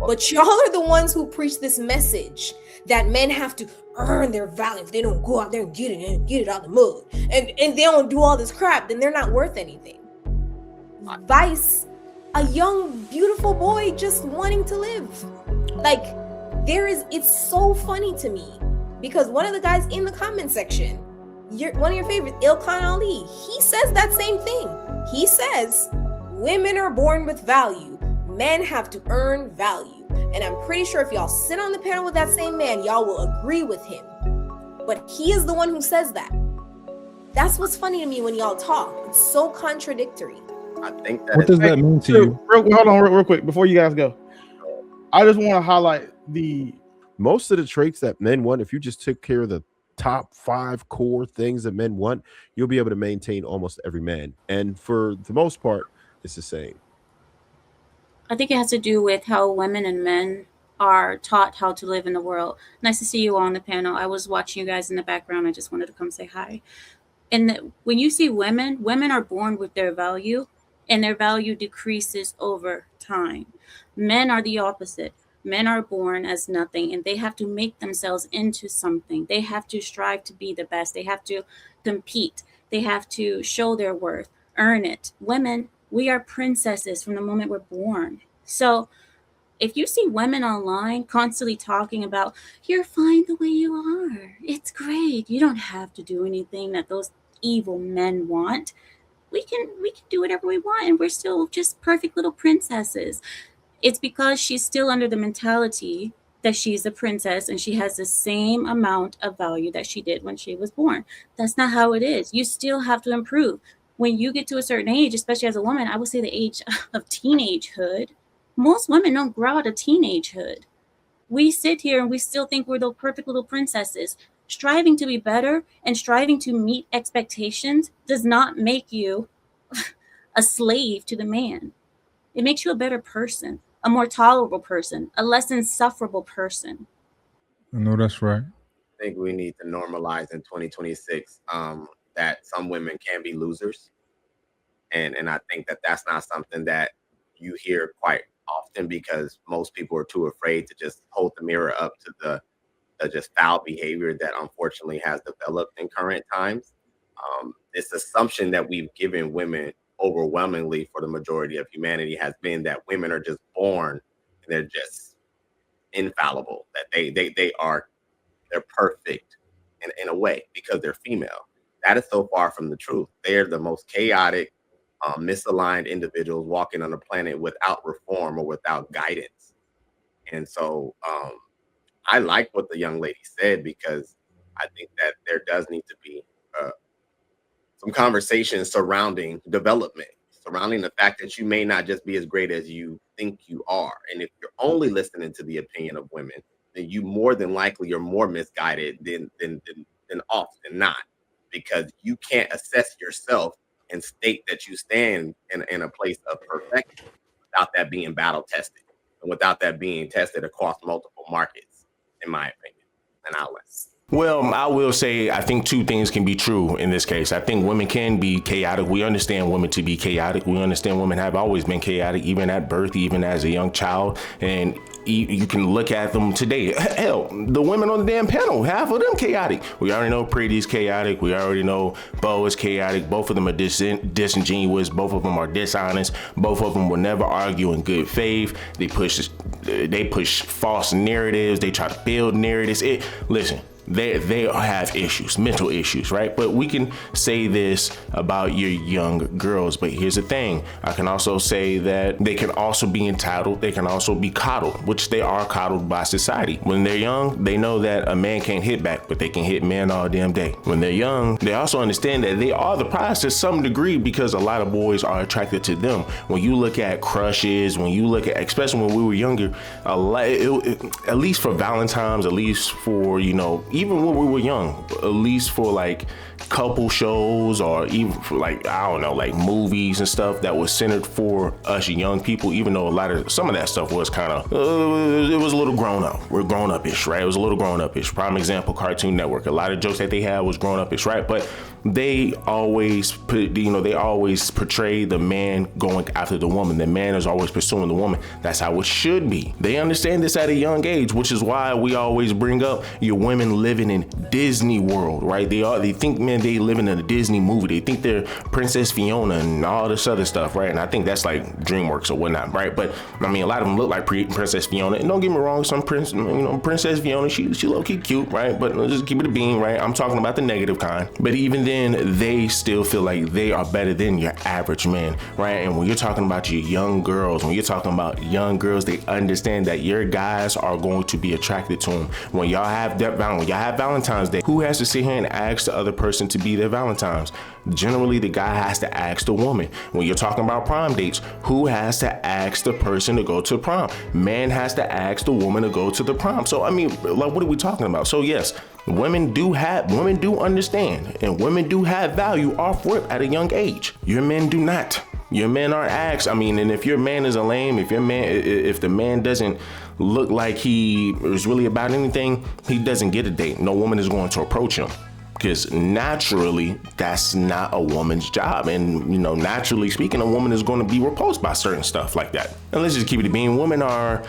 But y'all are the ones who preach this message that men have to earn their value. If they don't go out there and get it out the mud, and they don't do all this crap, then they're not worth anything. Vice, a young, beautiful boy just wanting to live. Like, it's so funny to me because one of the guys in the comment section, one of your favorites, Ilkan Ali, he says that same thing. He says, women are born with value. Men have to earn value. And I'm pretty sure if y'all sit on the panel with that same man, y'all will agree with him. But he is the one who says that. That's what's funny to me when y'all talk. It's so contradictory. I think that. What does that mean to you? Hold on, real quick, before you guys go. I just want to highlight most of the traits that men want. If you just took care of the top 5 core things that men want, you'll be able to maintain almost every man. And for the most part, it's the same. I think it has to do with how women and men are taught how to live in the world. Nice to see you all on the panel. I was watching you guys in the background. I just wanted to come say hi. And when you see women are born with their value, and their value decreases over time. Men are the opposite. Men are born as nothing, and they have to make themselves into something. They have to strive to be the best. They have to compete. They have to show their worth, earn it. Women, we are princesses from the moment we're born. So if you see women online constantly talking about, you're fine the way you are, it's great, you don't have to do anything that those evil men want. We can do whatever we want, and we're still just perfect little princesses. It's because she's still under the mentality that she's a princess and she has the same amount of value that she did when she was born. That's not how it is. You still have to improve. When you get to a certain age, especially as a woman, I would say the age of teenagehood, most women don't grow out of teenagehood. We sit here and we still think we're the perfect little princesses. Striving to be better and striving to meet expectations does not make you a slave to the man. It makes you a better person, a more tolerable person, a less insufferable person. I know that's right. I think we need to normalize in 2026 that some women can be losers. And I think that that's not something that you hear quite often because most people are too afraid to just hold the mirror up to the just foul behavior that unfortunately has developed in current times. This assumption that we've given women overwhelmingly for the majority of humanity has been that women are just born and they're just infallible, that they're perfect in a way because they're female. That is so far from the truth. They're the most chaotic, misaligned individuals walking on the planet without reform or without guidance. And so I like what the young lady said because I think that there does need to be some conversation surrounding development, surrounding the fact that you may not just be as great as you think you are. And if you're only listening to the opinion of women, then you more than likely are more misguided than often not, because you can't assess yourself and state that you stand in a place of perfection without that being battle tested and without that being tested across multiple markets, in my opinion. And I'll list. Well, I will say I think two things can be true in this case. I think women can be chaotic. We understand women to be chaotic. We understand women have always been chaotic, even at birth, even as a young child. And you can look at them today. Hell, the women on the damn panel, half of them chaotic. We already know Preeti's chaotic. We already know Bo is chaotic. Both of them are disingenuous. Both of them are dishonest. Both of them will never argue in good faith. They push false narratives. They try to build narratives. Listen. They have issues, mental issues, right? But we can say this about your young girls. But here's the thing. I can also say that they can also be entitled. They can also be coddled, which they are coddled by society. When they're young, they know that a man can't hit back, but they can hit men all damn day. When they're young, they also understand that they are the prize to some degree because a lot of boys are attracted to them. When you look at crushes, when you look at, especially when we were younger, at least for Valentine's, at least for, even when we were young, at least for like couple shows or even for like, I don't know, like movies and stuff that was centered for us young people, even though some of that stuff was kind of, it was a little grown up. We're grown up-ish, right? It was a little grown up-ish. Prime example, Cartoon Network. A lot of jokes that they had was grown up-ish, right? But they always they always portray the man going after the woman. The man is always pursuing the woman. That's how it should be. They understand this at a young age, which is why we always bring up your women living in Disney World, right? They think, man, they living in a Disney movie. They think they're Princess Fiona and all this other stuff, right? And I think that's like DreamWorks or whatnot, right? But I mean, a lot of them look like Princess Fiona. And don't get me wrong, some Princess Fiona, she low key cute, right? But let's just keep it a bean, right? I'm talking about the negative kind. But even then, they still feel like they are better than your average man, right? And when you're talking about your young girls, they understand that your guys are going to be attracted to them. When y'all have Valentine's Day, who has to sit here and ask the other person to be their Valentine's? Generally, the guy has to ask the woman. When you're talking about prom dates, who has to ask the person to go to prom? Man has to ask the woman to go to the prom. So I mean, like, what are we talking about? So yes, women do understand, and women do have value off rip at a young age. Your men do not. Your men aren't asked. I mean, and if your man is a lame, if the man doesn't look like he is really about anything, he doesn't get a date. No woman is going to approach him. Because naturally, that's not a woman's job. And, naturally speaking, a woman is going to be repulsed by certain stuff like that. And let's just keep it being. Women are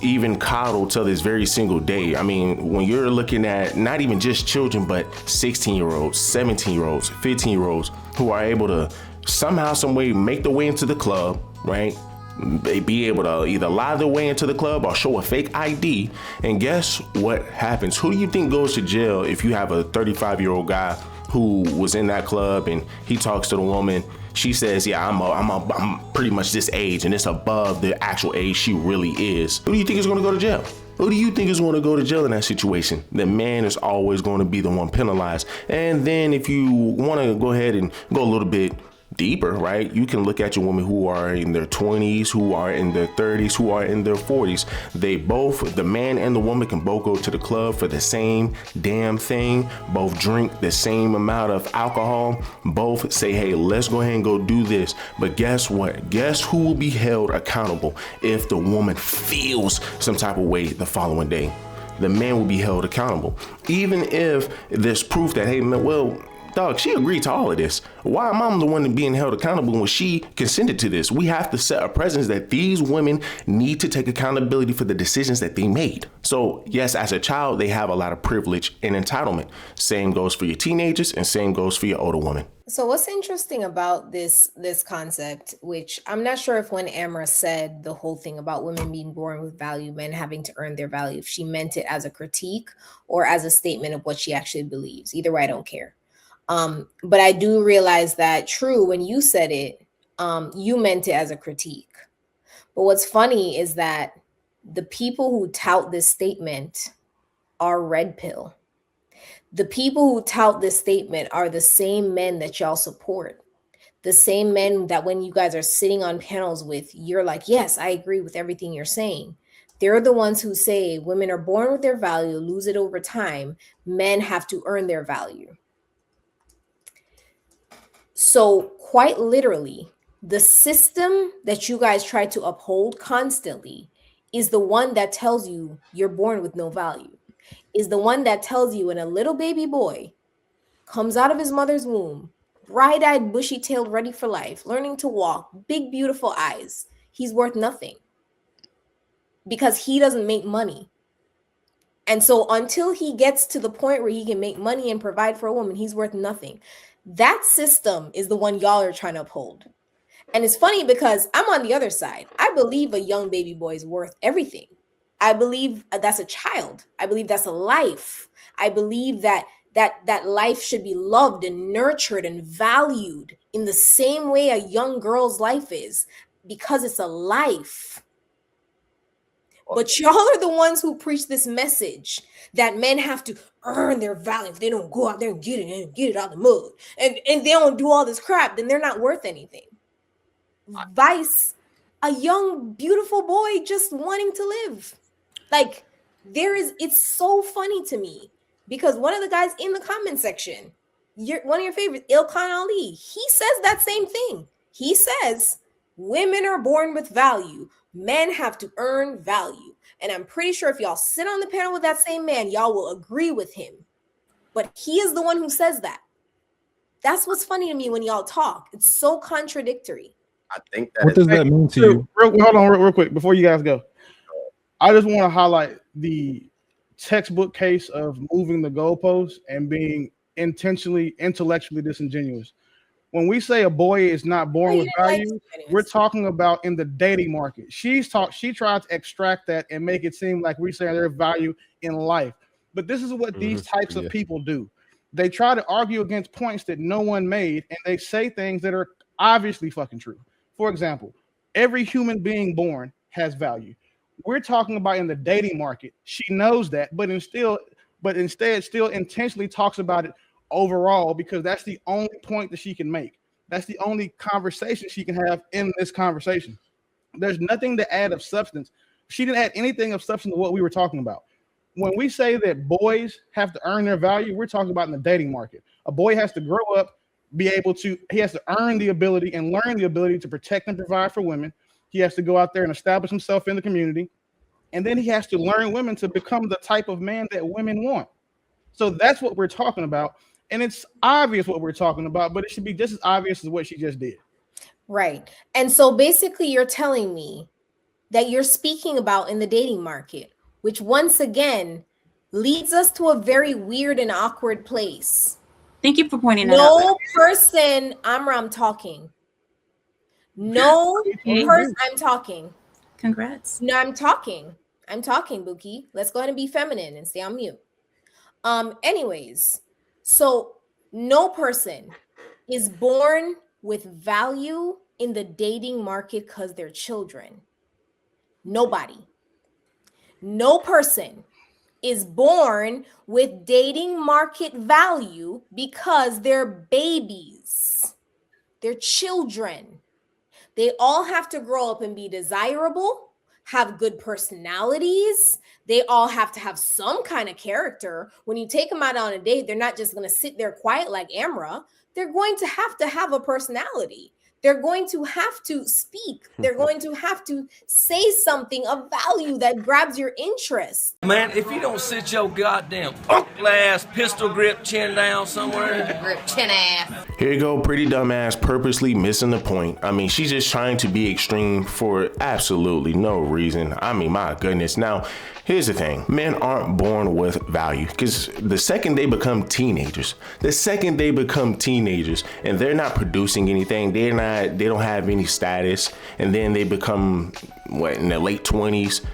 even coddled till this very single day. I mean, when you're looking at not even just children, but 16-year-olds, 17-year-olds, 15-year-olds who are able to somehow, some way make their way into the club, right? They be able to either lie their way into the club or show a fake ID. And guess what happens? Who do you think goes to jail if you have a 35-year-old guy who was in that club and he talks to the woman? She says, yeah, I'm pretty much this age, and it's above the actual age she really is. Who do you think is going to go to jail? Who do you think is going to go to jail in that situation? The man is always going to be the one penalized. And then if you want to go ahead and go a little bit deeper, right? You can look at your women who are in their 20s, who are in their 30s, who are in their 40s. They both, the man and the woman, can both go to the club for the same damn thing, both drink the same amount of alcohol, both say, hey, let's go ahead and go do this. But guess what? Guess who will be held accountable if the woman feels some type of way the following day? The man will be held accountable. Even if there's proof that, hey, man, well, dog, she agreed to all of this. Why am I the one being held accountable when she consented to this? We have to set a precedent that these women need to take accountability for the decisions that they made. So yes, as a child, they have a lot of privilege and entitlement. Same goes for your teenagers and same goes for your older women. So what's interesting about this concept, which I'm not sure if when Amra said the whole thing about women being born with value, men having to earn their value, if she meant it as a critique or as a statement of what she actually believes. Either way, I don't care. But I do realize that, true, when you said it, you meant it as a critique. But what's funny is that the people who tout this statement are red pill. The people who tout this statement are the same men that y'all support. The same men that when you guys are sitting on panels with, you're like, yes, I agree with everything you're saying. They're the ones who say women are born with their value, lose it over time. Men have to earn their value. So quite literally, the system that you guys try to uphold constantly is the one that tells you you're born with no value, is the one that tells you when a little baby boy comes out of his mother's womb, bright-eyed, bushy-tailed, ready for life, learning to walk, big, beautiful eyes, he's worth nothing because he doesn't make money. And so until he gets to the point where he can make money and provide for a woman, he's worth nothing. That system is the one y'all are trying to uphold. And it's funny because I'm on the other side. I believe a young baby boy is worth everything. I believe that's a child. I believe that's a life. I believe that life should be loved and nurtured and valued in the same way a young girl's life is, because it's a life. But y'all are the ones who preach this message that men have to earn their value. If they don't go out there and get it out the mud, and they don't do all this crap, then they're not worth anything. Vice, a young, beautiful boy just wanting to live. Like, it's so funny to me because one of the guys in the comment section, one of your favorites, Ilkhan Ali, he says that same thing. He says, women are born with value. Men have to earn value. And I'm pretty sure if y'all sit on the panel with that same man, y'all will agree with him. But he is the one who says that. That's what's funny to me when y'all talk. It's so contradictory. I think that What does that mean to you? Hold on, real quick before you guys go. I just want to highlight the textbook case of moving the goalposts and being intentionally intellectually disingenuous. When we say a boy is not born with value, we're talking about in the dating market. She tried to extract that and make it seem like we're saying there's value in life. But this is what these types of people do. They try to argue against points that no one made, and they say things that are obviously fucking true. For example, every human being born has value. We're talking about in the dating market. She knows that, but instead still intentionally talks about it overall because that's the only point that she can make. That's the only conversation she can have in this conversation. There's nothing to add of substance. She didn't add anything of substance to what we were talking about. When we say that boys have to earn their value, we're talking about in the dating market. A boy has to grow up, he has to earn the ability and learn the ability to protect and provide for women. He has to go out there and establish himself in the community. And then he has to learn women to become the type of man that women want. So that's what we're talking about. And it's obvious what we're talking about, but it should be just as obvious as what she just did. Right. And so basically you're telling me that you're speaking about in the dating market, which once again leads us to a very weird and awkward place. Thank you for pointing that out. No person, I'm talking. No person, I'm talking. Congrats. No, I'm talking, Buki. Let's go ahead and be feminine and stay on mute. Anyways, so no person is born with value in the dating market because they're children. Nobody. No person is born with dating market value because they're babies. They're children. They all have to grow up and be desirable, have good personalities. They all have to have some kind of character. When you take them out on a date, they're not just going to sit there quiet like Amra. They're going to have a personality. They're going to have to speak. They're going to have to say something of value that grabs your interest. Man, if you don't sit your goddamn uncle ass pistol grip chin down somewhere. Grip chin ass. Here you go, pretty dumbass, purposely missing the point. I mean, she's just trying to be extreme for absolutely no reason. I mean, my goodness. Now, here's the thing. Men aren't born with value because the second they become teenagers and they're not producing anything, they don't have any status, and then they become in their late 20s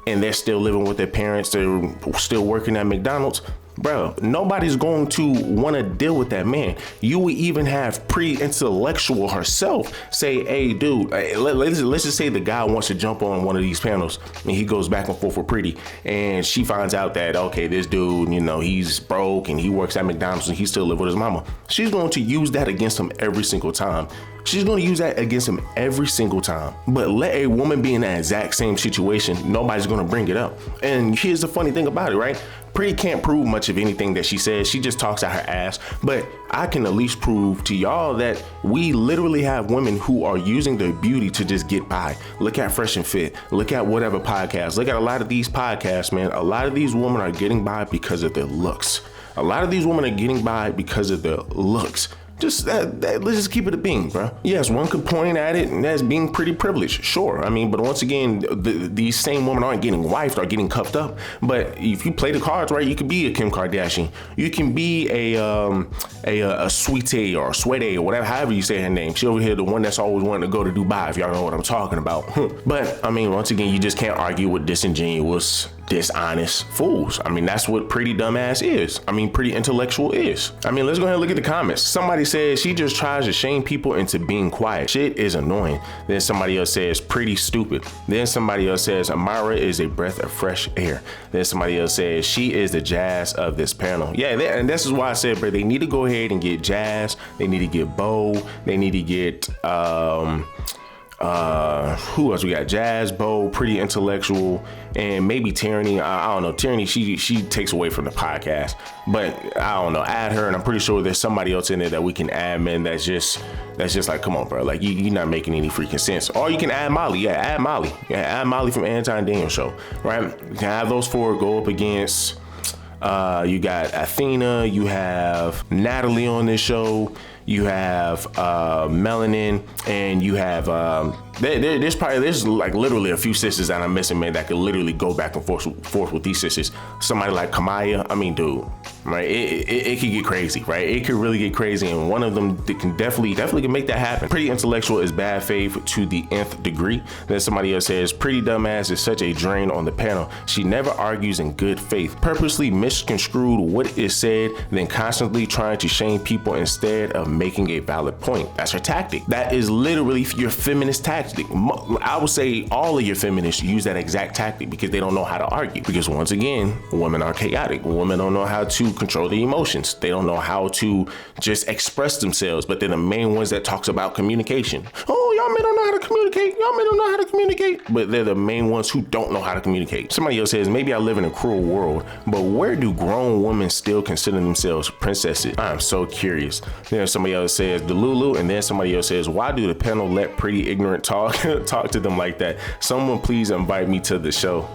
and they're still living with their parents, they're still working at McDonald's. Bro, nobody's going to want to deal with that man. You would even have pre-intellectual herself say, hey, dude, let's just say the guy wants to jump on one of these panels and he goes back and forth with Pretty. And she finds out that, okay, this dude, he's broke and he works at McDonald's and he still lives with his mama. She's going to use that against him every single time. She's going to use that against him every single time. But let a woman be in that exact same situation, nobody's going to bring it up. And here's the funny thing about it, right? Pretty can't prove much of anything that she says. She just talks out her ass. But I can at least prove to y'all that we literally have women who are using their beauty to just get by. Look at Fresh and Fit. Look at whatever podcast. Look at a lot of these podcasts, man. A lot of these women are getting by because of their looks. A lot of these women are getting by because of their looks. Just let's just keep it a being, bro. Yes, one could point at it and as being pretty privileged, sure. I mean, but once again, these same women aren't getting wifed or getting cuffed up. But if you play the cards right, you can be a Kim Kardashian. You can be a Sweetie or Sweetie or whatever, however you say her name. She over here, the one that's always wanting to go to Dubai, if y'all know what I'm talking about. But I mean, once again, you just can't argue with disingenuous, dishonest fools. I mean, that's what pretty dumbass is. I mean, pretty intellectual is. I mean, let's go ahead and look at the comments. Somebody says she just tries to shame people into being quiet. Shit is annoying. Then somebody else says pretty stupid. Then somebody else says Amara is a breath of fresh air. Then somebody else says she is the Jazz of this panel. Yeah, and this is why I said, bro, they need to go ahead and get Jazz. They need to get Bo. They need to get who else we got? Jazz, Bo, pretty intellectual, and maybe Tyranny. I don't know. Tyranny, she takes away from the podcast, but I don't know. Add her, and I'm pretty sure there's somebody else in there that we can add, man. That's just like, come on, bro. Like you're not making any freaking sense. Or you can add Molly. Yeah, add Molly. Yeah, add Molly from Anton Daniel Show. Right? You can have those four go up against. You got Athena. You have Natalie on this show. you have melanin, and you have there's like literally a few sisters that I'm missing, man, that could literally go back and forth with these sisters. Somebody like Kamaya, I mean, dude, right? It could get crazy, right? It could really get crazy, and one of them that can definitely can make that happen. Pretty intellectual is bad faith to the nth degree. Then somebody else says, pretty dumbass is such a drain on the panel. She never argues in good faith, purposely misconstrued what is said, then constantly trying to shame people instead of making a valid point. That's her tactic. That is literally your feminist tactic. I would say all of your feminists use that exact tactic because they don't know how to argue. Because once again, women are chaotic. Women don't know how to control their emotions. They don't know how to just express themselves, but they're the main ones that talks about communication. Oh, y'all men don't know how to communicate. Y'all men don't know how to communicate. But they're the main ones who don't know how to communicate. Somebody else says, maybe I live in a cruel world, but where do grown women still consider themselves princesses? I'm so curious. Then somebody else says, the Lulu, and then somebody else says, why do the panel let pretty ignorant talk to them like that? Someone please invite me to the show.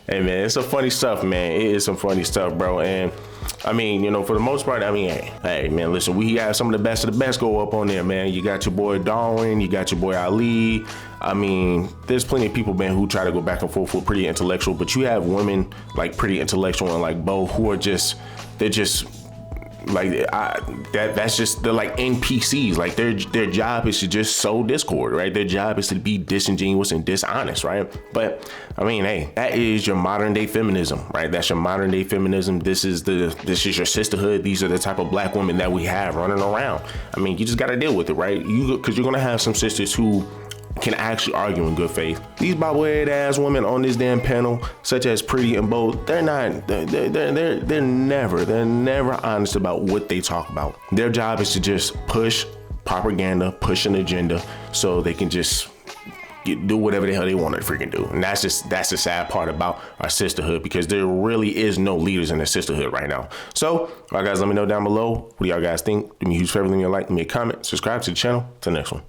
Hey man, it's some funny stuff, man. It is some funny stuff, bro. And I mean, you know, for the most part, I mean, hey man, listen, we have some of the best go up on there, man. You got your boy Darwin, you got your boy Ali. I mean, there's plenty of people, man, who try to go back and forth with pretty intellectual, but you have women like pretty intellectual and like Bo who are they're just like that's just, they're like NPCs. Like their job is to just sow discord, right? Their job is to be disingenuous and dishonest, right? But I mean, hey, that is your modern day feminism, right? That's your modern day feminism. This is your sisterhood. These are the type of black women that we have running around. I mean, you just got to deal with it, right? Because you're gonna have some sisters who can actually argue in good faith. These bobblehead ass women on this damn panel, such as Pretty and Bold, they're never honest about what they talk about. Their job is to just push propaganda, push an agenda, so they can just do whatever the hell they want to freaking do. And that's the sad part about our sisterhood, because there really is no leaders in the sisterhood right now. So, all right, guys, let me know down below. What do y'all guys think? Do me a huge favor, leave me a like, leave me a comment, subscribe to the channel. Till the next one.